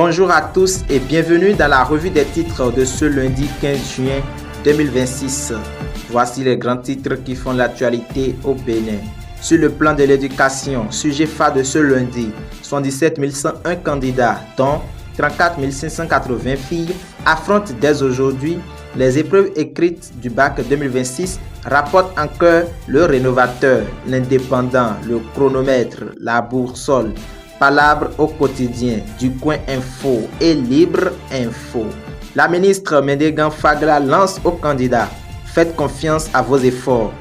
Bonjour à tous et bienvenue dans la revue des titres de ce lundi 15 juin 2026. Voici les grands titres qui font l'actualité au Bénin. Sur le plan de l'éducation, sujet phare de ce lundi, 77 101 candidats, dont 34 580 filles, affrontent dès aujourd'hui les épreuves écrites du bac 2026, rapporte encore le Rénovateur, l'Indépendant, le Chronomètre, la Boussole, Palabre au quotidien, du Coin Info et Libre Info. La ministre Mendegan Fagla lance aux candidats: faites confiance à vos efforts.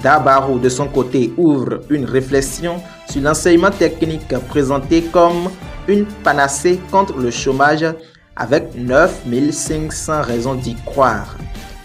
Dabarou, de son côté, ouvre une réflexion sur l'enseignement technique présenté comme une panacée contre le chômage avec 9500 raisons d'y croire.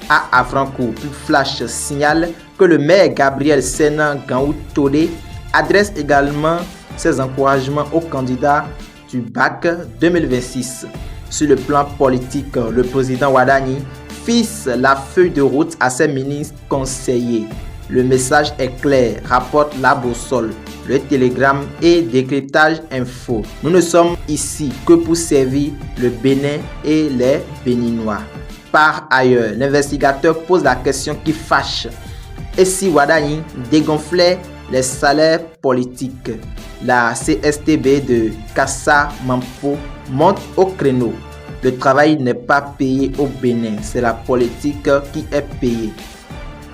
À Afrancourt, Pub Flash signale que le maire Gabriel Sénan Gaou Todé adresse également ses encouragements aux candidats du bac 2026. Sur le plan politique, le président Wadani fixe la feuille de route à ses ministres conseillers. Le message est clair, rapporte la Boussole, le Télégramme et Décryptage Info. Nous ne sommes ici que pour servir le Bénin et les Béninois. Par ailleurs, l'investigateur pose la question qui fâche. Et si Wadani dégonflait les salaires politiques? La CSTB de Kassa Mampo monte au créneau. Le travail n'est pas payé au Bénin, c'est la politique qui est payée.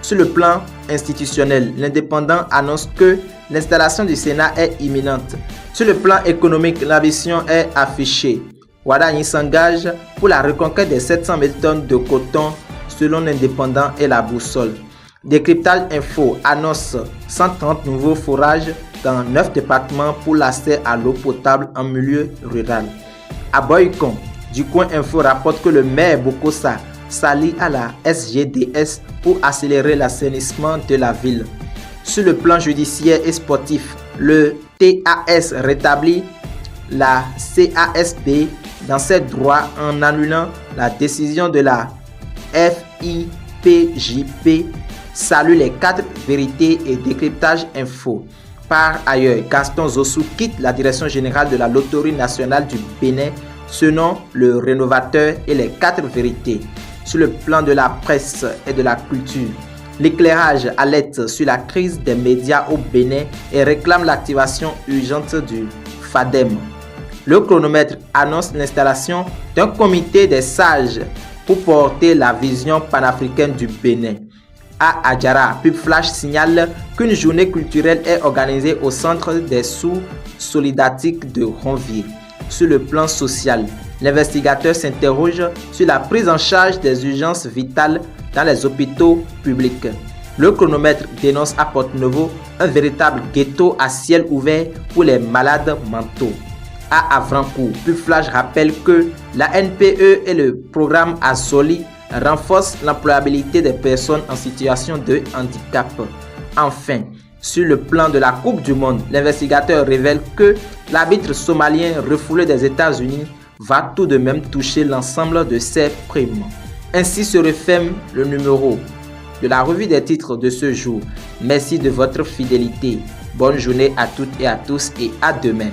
Sur le plan institutionnel, l'Indépendant annonce que l'installation du Sénat est imminente. Sur le plan économique, l'ambition est affichée. Wadani s'engage pour la reconquête des 700 000 tonnes de coton selon l'Indépendant et la Boussole. Décryptage Info annonce 130 nouveaux forages dans 9 départements pour l'accès à l'eau potable en milieu rural. À Boycon, du Coin Info rapporte que le maire Bokosa s'allie à la SGDS pour accélérer l'assainissement de la ville. Sur le plan judiciaire et sportif, le TAS rétablit la CASP dans ses droits en annulant la décision de la FIPJP. Salue les 4 vérités et Décryptage Info. Par ailleurs, Gaston Zossou quitte la direction générale de la Loterie nationale du Bénin selon le Rénovateur et les 4 vérités. Sur le plan de la presse et de la culture, l'éclairage alerte sur la crise des médias au Bénin et réclame l'activation urgente du FADEM. Le Chronomètre annonce l'installation d'un comité des sages pour porter la vision panafricaine du Bénin. À Adjara, Pub Flash signale qu'une journée culturelle est organisée au centre des sous solidatiques de Ronville. Sur le plan social, l'investigateur s'interroge sur la prise en charge des urgences vitales dans les hôpitaux publics. Le Chronomètre dénonce à Porte-Nouveau un véritable ghetto à ciel ouvert pour les malades mentaux. À Afrancourt, Pub Flash rappelle que la NPE et le programme Azoli renforcent l'employabilité des personnes en situation de handicap. Enfin, sur le plan de la Coupe du Monde, l'investigateur révèle que l'arbitre somalien refoulé des États-Unis va tout de même toucher l'ensemble de ses primes. Ainsi se referme le numéro de la revue des titres de ce jour. Merci de votre fidélité. Bonne journée à toutes et à tous et à demain.